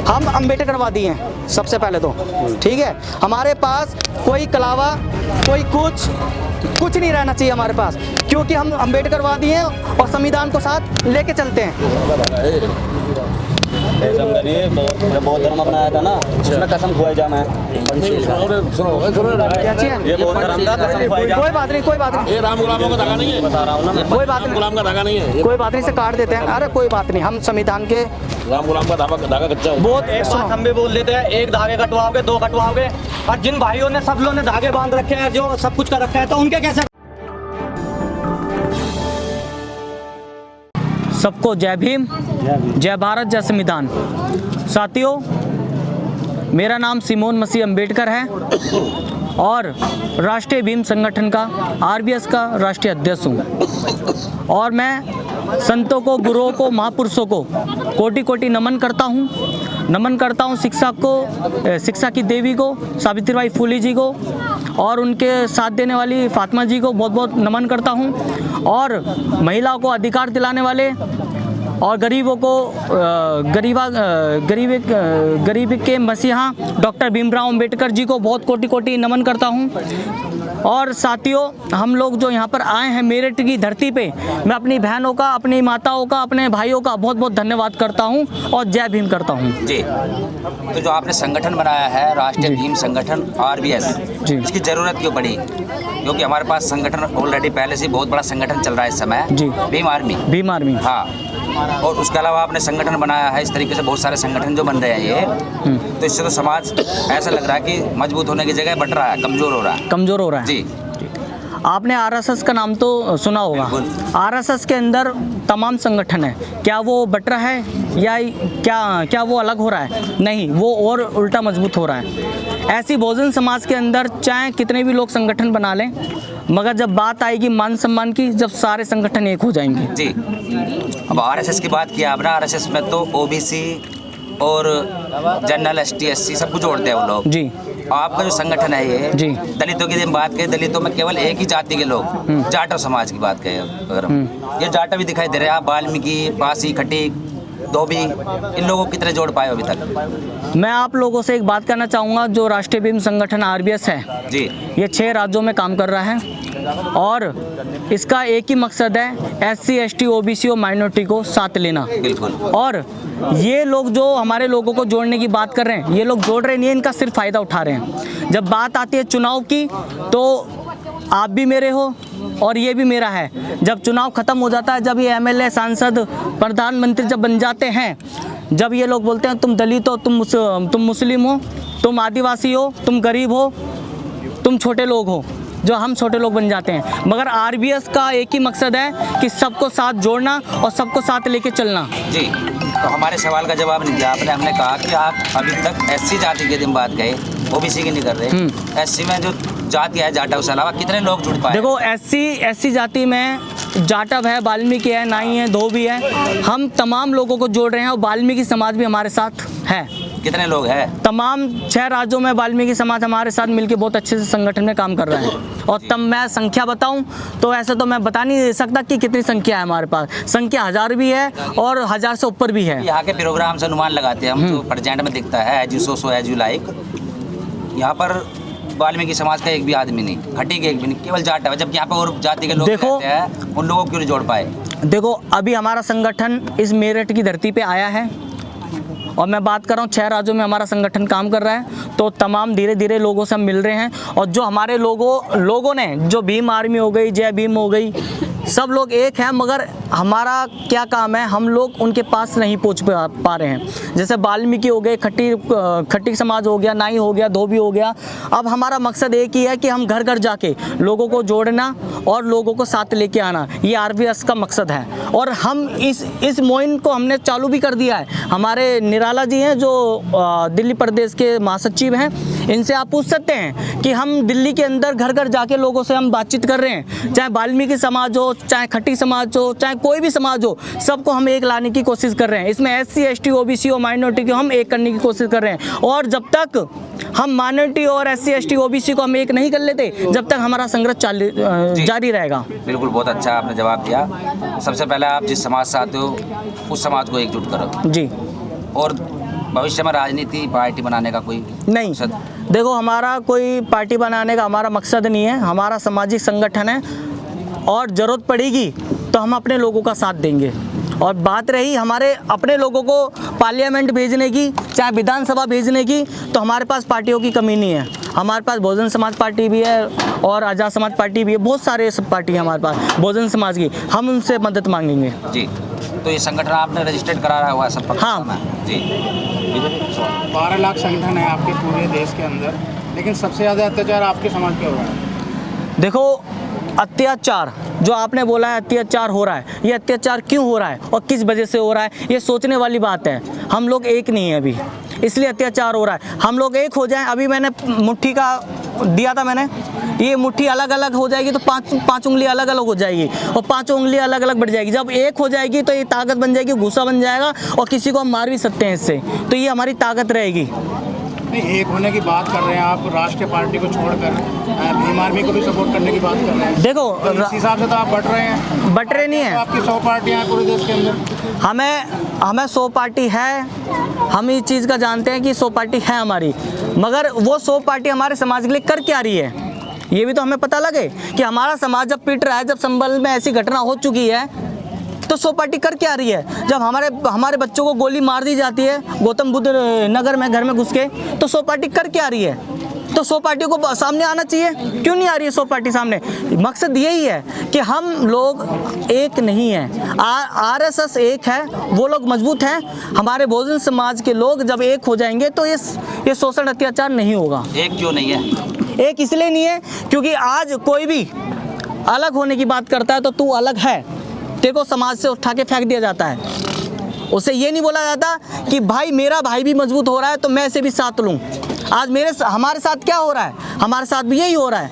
हम अम्बेडकरवादी हैं सबसे पहले तो, ठीक है। हमारे पास कोई कलावा, कोई कुछ नहीं रहना चाहिए हमारे पास, क्योंकि हम अम्बेडकरवादी हैं और संविधान को साथ लेके चलते हैं। बौद्ध धर्म अपनाया था ना, उसमें कसम खुआ जाना है। क्या चाहिए? ये बौद्ध धर्म का कसम खुआ जाना। कोई बात नहीं, ये राम गुलामों का धागा नहीं है, बता रहा हूँ ना मैं। कोई बात राम गुलाम का धागा नहीं है, कोई बात नहीं से काट देते हैं। अरे कोई बात नहीं, हम संविधान के राम गुलाम का धागा कच्चा है। बहुत एक बात हम भी बोल देते हैं, एक धागे कटवाओगे, दो कटवाओगे, और जिन भाइयों ने, सब लोगों ने धागे बांध रखे हैं, जो सब कुछ कर रखा है, तो उनके कैसे? सबको जय भीम, जय भारत, जय संविधान। साथियों, मेरा नाम सिमोन मसीह अम्बेडकर है और राष्ट्रीय भीम संगठन का, आरबीएस का राष्ट्रीय अध्यक्ष हूँ। और मैं संतों को, गुरुओं को, महापुरुषों को कोटि कोटि नमन करता हूँ। शिक्षा की देवी को, सावित्रीबाई फुले जी को और उनके साथ देने वाली फातिमा जी को बहुत बहुत नमन करता हूँ। और महिलाओं को अधिकार दिलाने वाले और गरीबों को गरीबी के मसीहा डॉक्टर भीमराव अंबेडकर जी को बहुत कोटि कोटि नमन करता हूँ। और साथियों, हम लोग जो यहाँ पर आए हैं मेरठ की धरती पे, मैं अपनी बहनों का, अपनी माताओं का, अपने भाइयों का बहुत बहुत धन्यवाद करता हूँ और जय भीम करता हूँ। जी, तो जो आपने संगठन बनाया है राष्ट्रीय भीम संगठन आरबीएस, इसकी ज़रूरत क्यों पड़ी? क्योंकि हमारे पास संगठन ऑलरेडी पहले से बहुत बड़ा संगठन चल रहा है इस समय, जी, भीम आर्मी। हाँ, और उसके अलावा आपने संगठन बनाया है, इस तरीके से बहुत सारे संगठन जो बन रहे हैं ये, तो इससे तो समाज ऐसा लग रहा है कि मजबूत होने की जगह बट रहा है, कमज़ोर हो रहा है। जी, आपने आरएसएस का नाम तो सुना होगा। आरएसएस के अंदर तमाम संगठन है, क्या वो बट रहा है या क्या वो अलग हो रहा है? नहीं, वो और उल्टा मजबूत हो रहा है। ऐसी बहुजन समाज के अंदर चाहे कितने भी लोग संगठन बना लें, मगर जब बात आएगी मान सम्मान की, जब सारे संगठन एक हो जाएंगे। जी, अब आरएसएस की बात किया आपने, आरएसएस में तो ओबीसी और जनरल एसटी एससी सब कुछ जोड़ते हैं वो लोग। जी, आपका जो संगठन है ये जी, दलितों की बात करें, दलितों में केवल एक ही जाति के लोग, जाटव समाज की बात करें अगर हम, ये जाटव भी दिखाई दे रहे हैं। आप वाल्मीकि, पासी, खटीक, धोबी, इन लोगों को कितने जोड़ पाए अभी तक? मैं आप लोगों से एक बात करना चाहूँगा। जो राष्ट्रीय भीम संगठन आरबीएस है जी, ये 6 राज्यों में काम कर रहा है और इसका एक ही मकसद है, एससी, एसटी, ओबीसी और माइनॉरिटी को साथ लेना। बिल्कुल। और ये लोग जो हमारे लोगों को जोड़ने की बात कर रहे हैं, ये लोग जोड़ रहे नहीं, इनका सिर्फ फ़ायदा उठा रहे हैं। जब बात आती है चुनाव की, तो आप भी मेरे हो और ये भी मेरा है। जब चुनाव ख़त्म हो जाता है, जब ये एमएलए, सांसद, प्रधानमंत्री जब बन जाते हैं, जब ये लोग बोलते हैं तुम दलित हो, तुम मुस्लिम हो, तुम आदिवासी हो, तुम गरीब हो, तुम छोटे लोग हो, जो हम छोटे लोग बन जाते हैं। मगर आरबीएस का एक ही मकसद है कि सबको साथ जोड़ना और सबको साथ लेके चलना। जी, तो हमारे सवाल का जवाब नहीं दिया आपने। हमने कहा कि आप अभी तक एससी जाति की दिन बात गए, ओबीसी की नहीं कर रहे। एससी में जो जाति है, जाटव से अलावा कितने लोग जुड़ पाए? देखो, एससी जाति में जाटव है, वाल्मीकि है, नाई है, धोबी है, हम तमाम लोगों को जोड़ रहे हैं और वाल्मीकि समाज भी हमारे साथ है। कितने लोग हैं? तमाम 6 राज्यों में वाल्मीकि समाज हमारे साथ मिलकर बहुत अच्छे से संगठन में काम कर रहा है। और तब मैं संख्या बताऊं तो ऐसे तो मैं बता नहीं सकता कि कितनी संख्या है हमारे पास। संख्या 1000 भी है और 1000 से ऊपर भी है। यहाँ के प्रोग्राम से अनुमान लगाते हैं हम, जो प्रेजेंट में दिखता है as you so so as you like, यहाँ पर वाल्मीकि समाज का एक भी आदमी नहीं, खटीक एक भी नहीं, केवल जाटव है। जबकि यहाँ पर और जाति के लोग रहते हैं, उन लोगों को क्यों नहीं जोड़ पाए? देखो, अभी हमारा संगठन इस मेरठ की धरती पे आया है और मैं बात कर रहा हूँ 6 राज्यों में हमारा संगठन काम कर रहा है। तो तमाम धीरे धीरे लोगों से हम मिल रहे हैं और जो हमारे लोगों ने, जो भीम आर्मी हो गई, जय भीम हो गई, सब लोग एक हैं, मगर हमारा क्या काम है, हम लोग उनके पास नहीं पहुंच पा रहे हैं। जैसे वाल्मीकि हो गए, खट्टी समाज हो गया, नाई हो गया, धोबी हो गया। अब हमारा मकसद एक ही है कि हम घर घर जाके लोगों को जोड़ना और लोगों को साथ लेके आना, ये आरबीएस का मकसद है। और हम इस मुहिम को हमने चालू भी कर दिया है। हमारे निराला जी हैं जो दिल्ली प्रदेश के महासचिव हैं, इनसे आप पूछ सकते हैं कि हम दिल्ली के अंदर घर घर जाके लोगों से हम बातचीत कर रहे हैं। चाहे वाल्मीकि समाज हो, चाहे खट्टी समाज हो, चाहे कोई भी समाज हो, सबको हम एक लाने की कोशिश कर रहे हैं। इसमें एससी, एसटी, ओबीसी और माइनॉरिटी को हम एक करने की कोशिश कर रहे हैं। और जब तक हम माइनॉरिटी और एससी, एसटी, ओबीसी को हम एक नहीं कर लेते, जब तक हमारा संघर्ष जारी रहेगा। बिल्कुल, बहुत अच्छा आपने जवाब दिया। सबसे पहले आप जिस समाज से आते हो उस समाज को एकजुट करो। जी। और भविष्य में राजनीति पार्टी बनाने का कोई नहीं, मकसद? देखो हमारा कोई पार्टी बनाने का हमारा मकसद नहीं है, हमारा सामाजिक संगठन है और ज़रूरत पड़ेगी तो हम अपने लोगों का साथ देंगे। और बात रही हमारे अपने लोगों को पार्लियामेंट भेजने की, चाहे विधानसभा भेजने की, तो हमारे पास पार्टियों की कमी नहीं है। हमारे पास बहुजन समाज पार्टी भी है और आज़ाद समाज पार्टी भी है, बहुत सारे सब पार्टी है हमारे पास बहुजन समाज की, हम उनसे मदद मांगेंगे। जी, तो ये संगठन आपने रजिस्टर्ड कराया हुआ है सब? हाँ जी। 12 लाख संगठन है आपके पूरे देश के अंदर, लेकिन सबसे ज़्यादा अत्याचार आपके समाज पे हो रहा है। देखो अत्याचार जो आपने बोला है अत्याचार हो रहा है, ये अत्याचार क्यों हो रहा है और किस वजह से हो रहा है, ये सोचने वाली बात है। हम लोग एक नहीं है अभी, इसलिए अत्याचार हो रहा है। हम लोग एक हो जाएं, अभी मैंने मुट्ठी का दिया था, मैंने ये मुट्ठी अलग अलग हो जाएगी तो पांच उंगली अलग अलग हो जाएगी और 5 उंगली अलग अलग बढ़ जाएगी। जब एक हो जाएगी तो ये ताकत बन जाएगी, गुस्सा बन जाएगा और किसी को हम मार भी सकते हैं इससे, तो ये हमारी ताकत रहेगी। नहीं, एक होने की बात कर रहे हैं आप, राष्ट्रीय पार्टी को छोड़कर भीम आर्मी को भी सपोर्ट करने की बात कर रहे हैं। देखो तो इस हिसाब से तो आप बट रहे हैं। बट रहे नहीं है, आपकी 100 पार्टियां हैं पूरे देश के अंदर। हमें 100 पार्टी है, हम इस चीज़ का जानते हैं कि 100 पार्टी है हमारी, मगर वो 100 पार्टी हमारे समाज के लिए कर क्या रही है ये भी तो हमें पता लगे कि हमारा समाज जब पिट रहा है, जब संभल में ऐसी घटना हो चुकी है तो 100 पार्टी कर क्या रही है। जब हमारे बच्चों को गोली मार दी जाती है गौतम बुद्ध नगर में घर में घुस के, तो 100 पार्टी कर क्या रही है। तो 100 पार्टियों को सामने आना चाहिए, क्यों नहीं आ रही है 100 पार्टी सामने। मकसद यही है कि हम लोग एक नहीं हैं, आरएसएस एक है, वो लोग मजबूत हैं। हमारे बहुजन समाज के लोग जब एक हो जाएंगे तो ये शोषण अत्याचार नहीं होगा। एक क्यों नहीं है? एक इसलिए नहीं है क्योंकि आज कोई भी अलग होने की बात करता है तो तू अलग है, तेरे को समाज से उठा के फेंक दिया जाता है। उसे ये नहीं बोला जाता कि भाई मेरा भाई भी मजबूत हो रहा है तो मैं इसे भी साथ लूँ। आज हमारे साथ क्या हो रहा है, हमारे साथ भी यही हो रहा है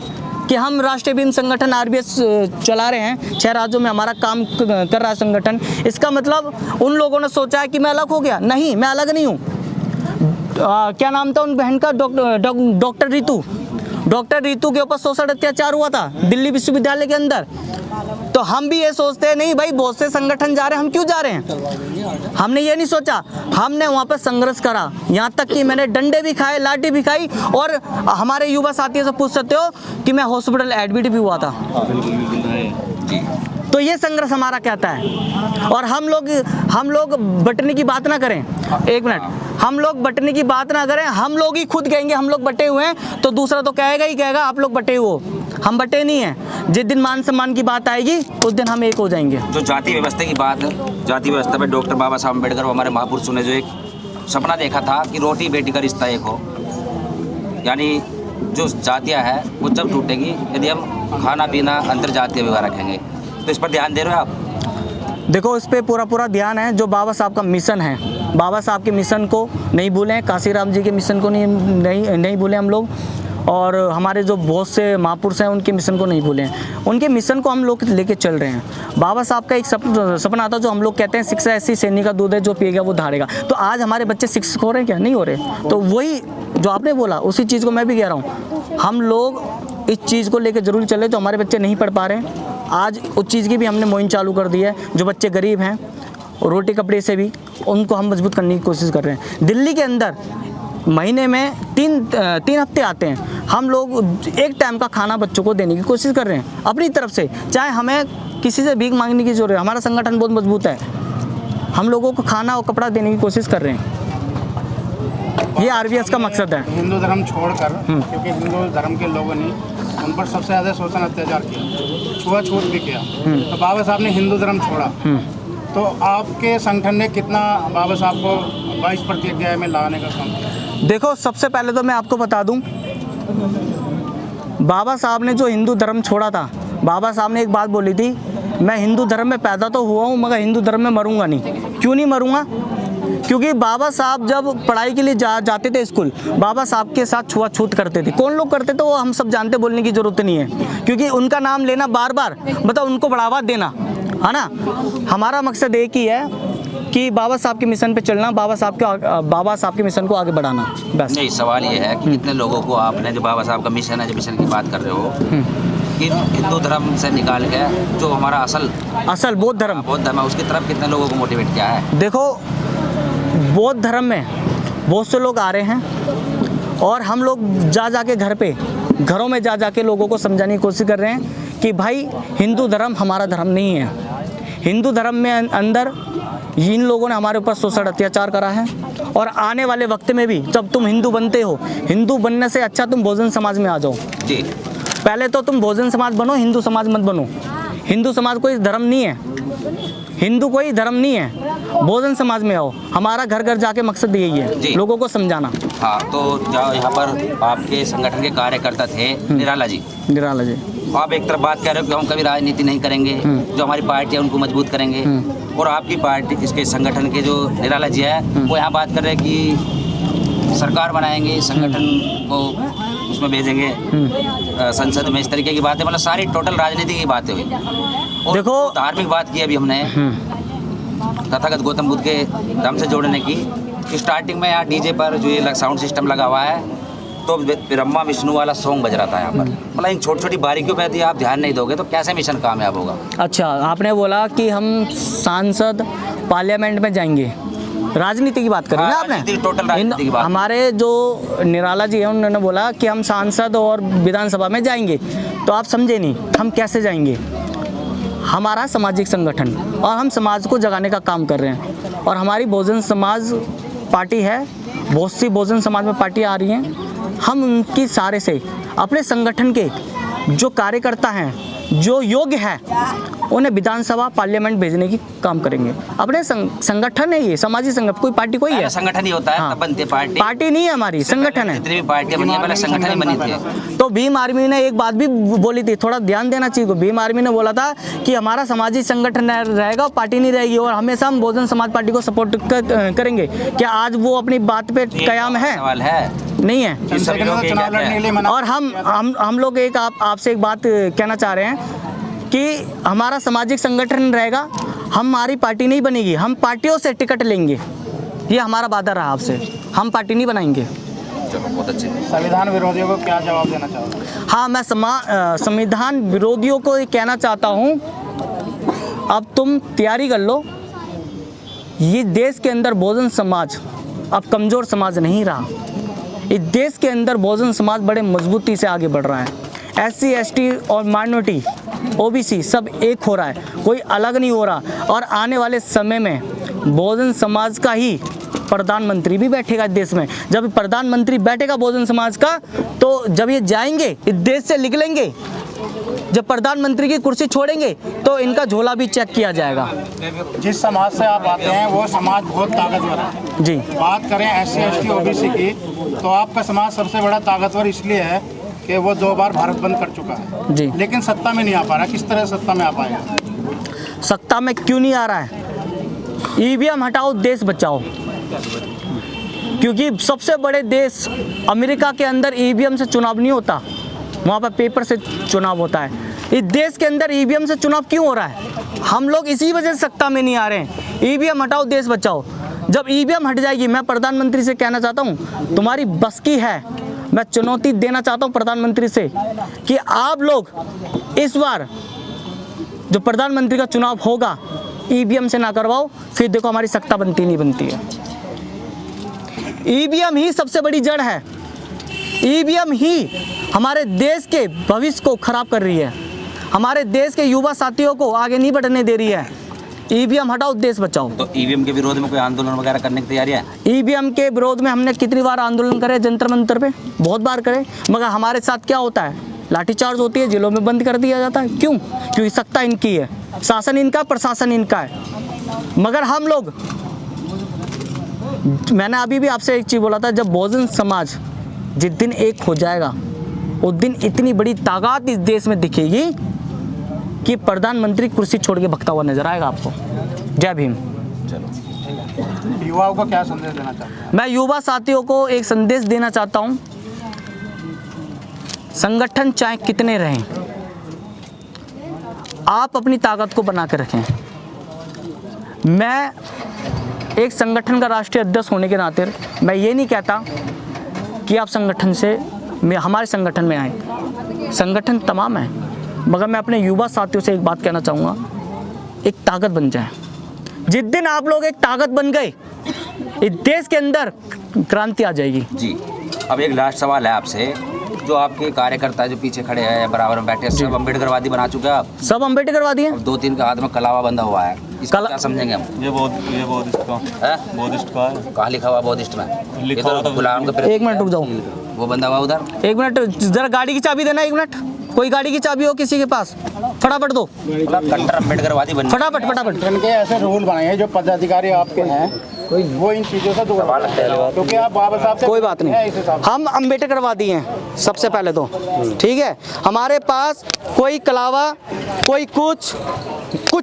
कि हम राष्ट्रीय भीम संगठन आरबीएस चला रहे हैं, 6 राज्यों में हमारा काम कर रहा है संगठन। इसका मतलब उन लोगों ने सोचा है कि मैं अलग हो गया, नहीं, मैं अलग नहीं हूँ। क्या नाम था उन बहन का, डॉक्टर रितु के ऊपर शोषण अत्याचार हुआ था दिल्ली विश्वविद्यालय के अंदर। तो हम भी ये सोचते हैं नहीं भाई, बहुत से संगठन जा रहे हैं, हम क्यों जा रहे हैं। हमने ये नहीं सोचा, हमने वहाँ पर संघर्ष करा, यहाँ तक कि मैंने डंडे भी खाए, लाठी भी खाई, और हमारे युवा साथियों से पूछ सकते हो कि मैं हॉस्पिटल एडमिट भी हुआ था। तो ये संघर्ष हमारा कहता है। और हम लोग बटने की बात ना करें, एक मिनट, हम लोग बटने की बात ना करें, हम लोग ही खुद कहेंगे हम लोग बटे हुए हैं, तो दूसरा तो कहेगा ही कहेगा आप लोग बटे हो। हम बटे नहीं हैं। जिस दिन मान सम्मान की बात आएगी उस दिन हम एक हो जाएंगे। जो जाति व्यवस्था की बात है, जाति व्यवस्था में डॉक्टर बाबा साहब अम्बेडकर हमारे महापुरुषों ने जो एक सपना देखा था कि रोटी बेटी का रिश्ता एक हो, यानी जो जातियाँ है वो जब टूटेगी यदि हम खाना पीना अंतर जातीय व्यवहार रखेंगे। तो इस पर ध्यान दे रहे हो आप? देखो इस पे पूरा ध्यान है। जो बाबा साहब का मिशन है, बाबा साहब के मिशन को नहीं भूलें, काशीराम जी के मिशन को नहीं भूलें हम लोग, और हमारे जो बहुत से महापुरुष हैं उनके मिशन को नहीं भूलें। उनके मिशन को हम लोग लेके चल रहे हैं। बाबा साहब का एक सपना था, जो हम लोग कहते हैं शिक्षा ऐसी सैनी का दूध है जो पिएगा वो धारेगा। तो आज हमारे बच्चे शिक्षक हो रहे हैं क्या? नहीं हो रहे। तो वही जो आपने बोला उसी चीज़ को मैं भी कह रहा हूँ, हम लोग इस चीज़ को लेकर जरूर चले। जो हमारे बच्चे नहीं पढ़ पा रहे हैं, आज उस चीज़ की भी हमने मुहिम चालू कर दी है। जो बच्चे गरीब हैं रोटी कपड़े से भी, उनको हम मजबूत करने की कोशिश कर रहे हैं। दिल्ली के अंदर महीने में तीन हफ्ते आते हैं, हम लोग एक टाइम का खाना बच्चों को देने की कोशिश कर रहे हैं अपनी तरफ से। चाहे हमें किसी से भीख मांगने की जरूरत है, हमारा संगठन बहुत मजबूत है, हम लोगों को खाना और कपड़ा देने की कोशिश कर रहे हैं। ये आरबीएस का मकसद है। हिंदू धर्म छोड़कर, क्योंकि हिंदू धर्म के लोगों ने उन पर सबसे ज़्यादा शोषण अत्याचार किया, छुआछूत भी किया। तो बाबा साहब ने हिंदू धर्म छोड़ा, तो आपके संगठन ने कितना बाबा साहब को 22 प्रतिज्ञा में लाने का काम किया? देखो सबसे पहले तो मैं आपको बता दूं, बाबा साहब ने जो हिंदू धर्म छोड़ा था, बाबा साहब ने एक बात बोली थी, मैं हिंदू धर्म में पैदा तो हुआ हूँ मगर हिंदू धर्म में मरूंगा नहीं। क्यों नहीं मरूंगा? क्योंकि बाबा साहब जब पढ़ाई के लिए जाते थे स्कूल, बाबा साहब के साथ छुआछूत करते थे। कौन लोग करते थे वो हम सब जानते, बोलने की जरूरत नहीं है, क्योंकि उनका नाम लेना बार बार मतलब उनको बढ़ावा देना है ना। हमारा मकसद एक ही है कि बाबा साहब के मिशन पे चलना, बाबा साहब के मिशन को आगे बढ़ाना, बस। नहीं, सवाल ये है कि कितने लोगों को आपने, जो बाबा साहब का मिशन है, जो मिशन की बात कर रहे हो, कि हिंदू धर्म से निकाल के जो हमारा असल बौद्ध धर्म है, उसकी तरफ कितने लोगों को मोटिवेट किया है? देखो बौद्ध धर्म में बहुत से लोग आ रहे हैं और हम लोग जा के घरों में जा के लोगों को समझाने की कोशिश कर रहे हैं कि भाई हिंदू धर्म हमारा धर्म नहीं है। हिंदू धर्म में अंदर इन लोगों ने हमारे ऊपर शोषण अत्याचार करा है और आने वाले वक्त में भी जब तुम हिंदू बनते हो, हिंदू बनने से अच्छा तुम बहुजन समाज में आ जाओ। जी, पहले तो तुम बहुजन समाज बनो, हिंदू समाज मत बनो। हिंदू समाज कोई धर्म नहीं है, हिंदू कोई धर्म नहीं है, बहुजन समाज में आओ। हमारा घर घर जाके मकसद यही है, लोगों को समझाना। हाँ, तो जो यहाँ पर आपके संगठन के कार्यकर्ता थे निराला जी, आप एक तरफ बात कह रहे हो कि हम कभी राजनीति नहीं करेंगे, जो हमारी पार्टी है उनको मजबूत करेंगे, और आपकी पार्टी इसके संगठन के जो निराला जी है वो यहाँ बात कर रहे हैं कि सरकार बनाएंगे, संगठन को उसमें भेजेंगे, संसद में, इस तरीके की बातें, मतलब सारी टोटल राजनीति की बातें हुई। और देखो, धार्मिक बात की अभी हमने तथागत गौतम बुद्ध के धर्म से जोड़ने की। स्टार्टिंग में यहाँ डीजे पर जो ये साउंड सिस्टम लगा हुआ है तो ब्रह्मा विष्णु वाला सॉन्ग बज रहा था यहाँ पर। मतलब इन छोटी छोटी बारीकियों पे यदि आप ध्यान नहीं दोगे तो कैसे मिशन कामयाब होगा। अच्छा, आपने बोला कि हम सांसद पार्लियामेंट में जाएंगे, राजनीति की बात करें ना आपने, टोटल राजनीति की बात। हमारे जो निराला जी हैं उन्होंने बोला कि हम सांसद और विधानसभा में जाएंगे, तो आप समझे नहीं हम कैसे जाएंगे। हमारा सामाजिक संगठन और हम समाज को जगाने का काम कर रहे हैं और हमारी बहुजन समाज पार्टी है, बहुत सी बहुजन समाज में पार्टियाँ आ रही हैं। हम उनकी सारे से अपने संगठन के जो कार्यकर्ता हैं, जो योग्य है, उन्हें विधानसभा पार्लियामेंट भेजने की काम करेंगे। अपने संगठन है ये, सामाजिक संगठन, कोई पार्टी कोई है, संगठन ही होता है। हाँ, तब बनती है पार्टी। पार्टी नहीं है हमारी, संगठन है। जितनी भी पार्टियां बनी है पहले संगठन ही बनी थी। तो भीम आर्मी ने एक बात भी बोली थी, थोड़ा ध्यान देना चाहिए। भीम आर्मी ने बोला था कि हमारा सामाजिक संगठन रहेगा, पार्टी नहीं रहेगी, और हमेशा हम बहुजन समाज पार्टी को सपोर्ट करेंगे। क्या आज वो अपनी बात पे कायम है? सवाल है नहीं है। और हम लोग एक आपसे एक बात कहना चाह रहे हैं कि हमारा सामाजिक संगठन रहेगा, हमारी पार्टी नहीं बनेगी, हम पार्टियों से टिकट लेंगे। ये हमारा वादा रहा आपसे, हम पार्टी नहीं बनाएंगे। बहुत अच्छे। संविधान विरोधियों को क्या जवाब देना चाहोगे? हाँ, मैं संविधान विरोधियों को ये कहना चाहता हूँ, अब तुम तैयारी कर लो। ये देश के अंदर बहुजन समाज अब कमज़ोर समाज नहीं रहा। इस देश के अंदर बहुजन समाज बड़े मजबूती से आगे बढ़ रहा है। SC ST और माइनॉरिटी OBC सब एक हो रहा है, कोई अलग नहीं हो रहा। और आने वाले समय में बहुजन समाज का ही प्रधानमंत्री भी बैठेगा इस देश में। जब प्रधानमंत्री बैठेगा बहुजन समाज का, तो जब ये जाएंगे इस देश से निकलेंगे, जब प्रधानमंत्री की कुर्सी छोड़ेंगे तो इनका झोला भी चेक किया जाएगा। जिस समाज से आप आते हैं वो समाज बहुत ताकतवर है जी। बात करें SC ST OBC की, तो आपका समाज सबसे बड़ा ताकतवर इसलिए है कि वो 2 बार भारत बंद कर चुका है जी। लेकिन सत्ता में नहीं आ पा रहा। किस तरह सत्ता में आ पाएगा? सत्ता में क्यों नहीं आ रहा है? EVM हटाओ, देश बचाओ। क्योंकि सबसे बड़े देश अमेरिका के अंदर EVM से चुनाव नहीं होता, वहाँ पर पेपर से चुनाव होता है। इस देश के अंदर EVM से चुनाव क्यों हो रहा है? हम लोग इसी वजह से सत्ता में नहीं आ रहे हैं। EVM हटाओ, देश बचाओ। जब EVM हट जाएगी, मैं प्रधानमंत्री से कहना चाहता हूँ, तुम्हारी बस की है, मैं चुनौती देना चाहता हूँ प्रधानमंत्री से कि आप लोग इस बार जो प्रधानमंत्री का चुनाव होगा EVM से ना करवाओ, फिर देखो हमारी सत्ता बनती नहीं बनती है। EVM ही सबसे बड़ी जड़ है। EVM ही हमारे देश के भविष्य को खराब कर रही है, हमारे देश के युवा साथियों को आगे नहीं बढ़ने दे रही है। EVM हटाओ, देश बचाओ। तो EVM के विरोध में कोई आंदोलन वगैरह करने की तैयारी है? EVM के विरोध में हमने कितनी बार आंदोलन करे, जंतर मंतर पे बहुत बार करे, मगर हमारे साथ क्या होता है? लाठीचार्ज होती है, जेलों में बंद कर दिया जाता है। क्यों? क्योंकि सत्ता इनकी है, शासन इनका, प्रशासन इनका है। मगर हम लोग, मैंने अभी भी आपसे एक चीज़ बोला था, जब बहुजन समाज जिस दिन एक हो जाएगा उस दिन इतनी बड़ी ताकत इस देश में दिखेगी कि प्रधानमंत्री कुर्सी छोड़ के भगता हुआ नजर आएगा आपको। जय भीम। युवाओं को क्या संदेश देना चाहते हैं? मैं युवा साथियों को एक संदेश देना चाहता हूं, संगठन चाहे कितने रहें, आप अपनी ताकत को बना के रखें। मैं एक संगठन का राष्ट्रीय अध्यक्ष होने के नाते मैं ये नहीं कहता कि आप संगठन से हमारे संगठन में आए, संगठन तमाम है, मगर मैं अपने युवा साथियों से एक बात कहना चाहूँगा, एक ताकत बन जाए। जिस दिन आप लोग एक ताकत बन गए, इस देश के अंदर क्रांति आ जाएगी। जी। अब एक लास्ट सवाल है आपसे, जो आपके कार्यकर्ता जो पीछे खड़े हैं बराबर में बैठे हैं, सब अम्बेडकरवादी बना चुके हैं आप? सब अम्बेडकरवादी हैं। 2-3 के हाथ में कलावा बंधा हुआ है, इसको क्या समझेंगे हम? ये बौद्धिस्ट का है? बौद्धिस्ट का है, कहाँ लिखा हुआ बौद्धिस्ट में? लिखा हुआ तो गुलाम का प्रतीक एक मिनट है। रुक जाओ, वो बंधा हुआ उधर। एक मिनट जरा गाड़ी की चाबी देना, एक मिनट। कोई गाड़ी की चाबी हो किसी के पास, फटाफट दो, मतलब कट्टर अम्बेडकरवादी बन फटाफट फटाफट। इनके ऐसे रूल बनाए हैं जो पदाधिकारी आपके हैं वो इन चीज़ों से दूर क्योंकि आप बाबा साहब से कोई बात हैं इस नहीं, हिसाब से। हम अम्बेडकरवादी हैं सबसे पहले तो, ठीक है। हमारे पास कोई कलावा, कोई कुछ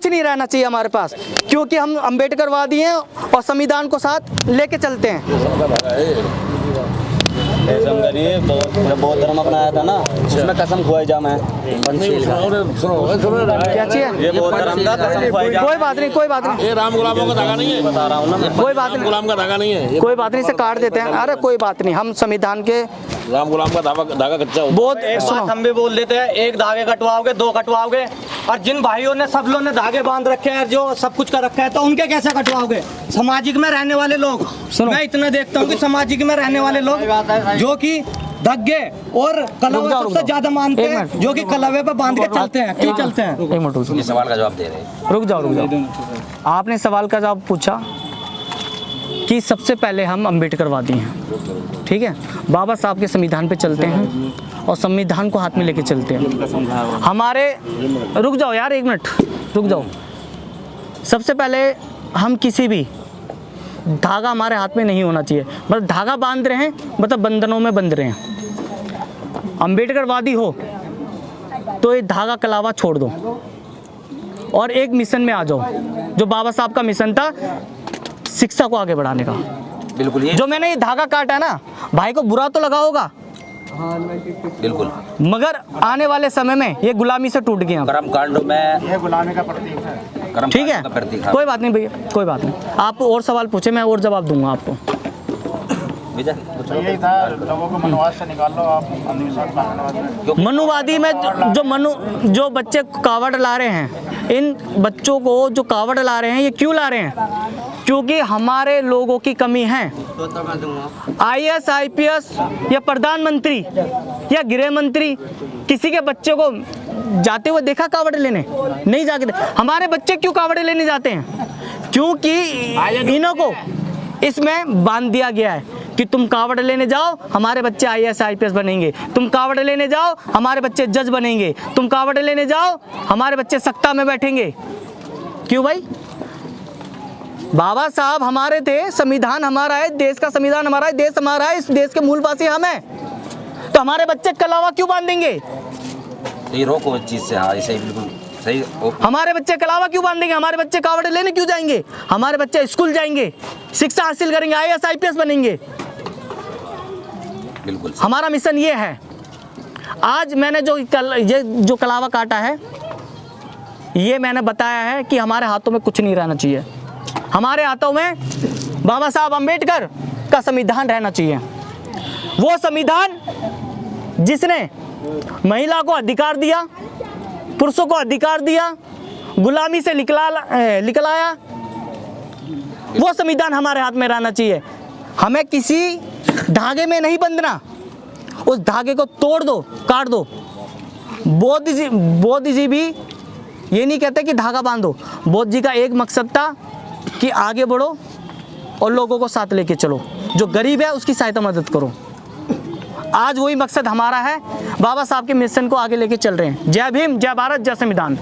नहीं रहना चाहिए हमारे पास, क्योंकि हम अम्बेडकरवादी हैं और संविधान को साथ लेके चलते हैं। बौद्ध धर्म अपनाया था ना, उसमें कसम खुआई जाम है। क्या चाहिए? ये बौद्ध धर्म का कसम खुआई जाम। कोई बात नहीं, कोई बात नहीं, ये राम गुलामों का धागा नहीं है, बता रहा हूँ ना मैं। कोई बात राम नहीं, गुलाम का धागा नहीं है ये। कोई बात नहीं, से काट देते हैं। अरे कोई बात नहीं, हम संविधान के राम गुलाम का धागा कच्चा होता है। बहुत एक सुनो, बात हम भी बोल देते हैं, एक धागे कटवाओगे, 2 कटवाओगे, और जिन भाइयों ने सब लोग ने धागे बांध रखे हैं, जो सब कुछ कर रखा है, तो उनके कैसे कटवाओगे? सामाजिक में रहने वाले लोग, मैं इतना देखता हूँ कि सामाजिक में रहने वाले लोग जो कि धग्गे और कलवे रुक सबसे जाओ। ज्यादा मानते एक हैं, मिनट। जो कि कलवे पे बांध के चलते हैं। क्यों चलते हैं? एक मिनट रुक ये सवाल का जवाब दे रहे हैं। रुक जाओ। आपने सवाल का जवाब पूछा कि सबसे पहले हम अम्बेडकरवादी हैं, ठीक है। बाबा साहब के संविधान पे चलते हैं और संविधान को हाथ में लेके चलते हैं। हमारे रुक जाओ यार, एक मिनट रुक जाओ। सबसे पहले हम किसी भी धागा हमारे हाथ में नहीं होना चाहिए, मतलब धागा बांध रहे हैं मतलब बंधनों में बंध रहे हैं। अम्बेडकरवादी हो तो ये धागा कलावा छोड़ दो और एक मिशन में आ जाओ, जो बाबा साहब का मिशन था शिक्षा को आगे बढ़ाने का। बिल्कुल, ये जो मैंने ये धागा काटा है ना, भाई को बुरा तो लगा होगा, बिल्कुल मगर आने वाले समय में ये गुलामी से टूट गए हम। कर्म कांडों में ये गुलामी का प्रतीक है। कर्म ठीक है, कांडों का प्रतीक है। कोई बात नहीं भैया, कोई बात नहीं। आप और सवाल पूछे, मैं और जवाब दूंगा आपको। विजय, तो यही था, लोगों को मनोवाद से निकाल लो आप, अंधविश्वास मानने मनुवादी में जो बच्चे कावड़ ला रहे हैं, इन बच्चों को जो कावड़ ला रहे हैं, ये क्यों ला रहे हैं? क्योंकि हमारे लोगों की कमी है। IAS IPS या प्रधानमंत्री या गृह मंत्री किसी के बच्चे को जाते हुए देखा कावड़ लेने? नहीं जाके। हमारे बच्चे क्यों कावड़ लेने जाते हैं? क्योंकि इन्हों को इसमें बांध दिया गया है कि तुम कावड़ लेने जाओ, हमारे बच्चे IAS IPS बनेंगे, तुम कावड़ लेने जाओ, हमारे बच्चे जज बनेंगे, तुम कावड़ लेने जाओ, हमारे बच्चे सत्ता में बैठेंगे। क्यों भाई? बाबा साहब हमारे थे, संविधान हमारा है, देश का संविधान हमारा है, देश हमारा है, इस देश के मूलवासी हम हैं, तो हमारे बच्चे कलावा क्यों बांधेंगे? ये रोको इस चीज से। हाँ, ऐसे ही बिल्कुल सही। हमारे बच्चे कलावा क्यों बांधेंगे? हमारे बच्चे कावड़ लेने क्यों जाएंगे? हमारे बच्चे स्कूल जाएंगे, शिक्षा हासिल करेंगे, IAS IPS बनेंगे। बिल्कुल हमारा मिशन ये है। आज मैंने ये जो कलावा काटा है, ये मैंने बताया है कि हमारे हाथों में कुछ नहीं रहना चाहिए। हमारे हाथों में बाबा साहब अम्बेडकर का संविधान रहना चाहिए। वो संविधान जिसने महिला को अधिकार दिया, पुरुषों को अधिकार दिया, गुलामी से निकलाया, वो संविधान हमारे हाथ में रहना चाहिए। हमें किसी धागे में नहीं बंधना, उस धागे को तोड़ दो, काट दो। बौद्ध जी भी ये नहीं कहते कि धागा बांधो। बौद्ध जी का एक मकसद था कि आगे बढ़ो और लोगों को साथ लेके चलो, जो गरीब है उसकी सहायता मदद करो। आज वही मकसद हमारा है, बाबा साहब के मिशन को आगे लेके चल रहे हैं। जय भीम, जय भारत, जय संविधान।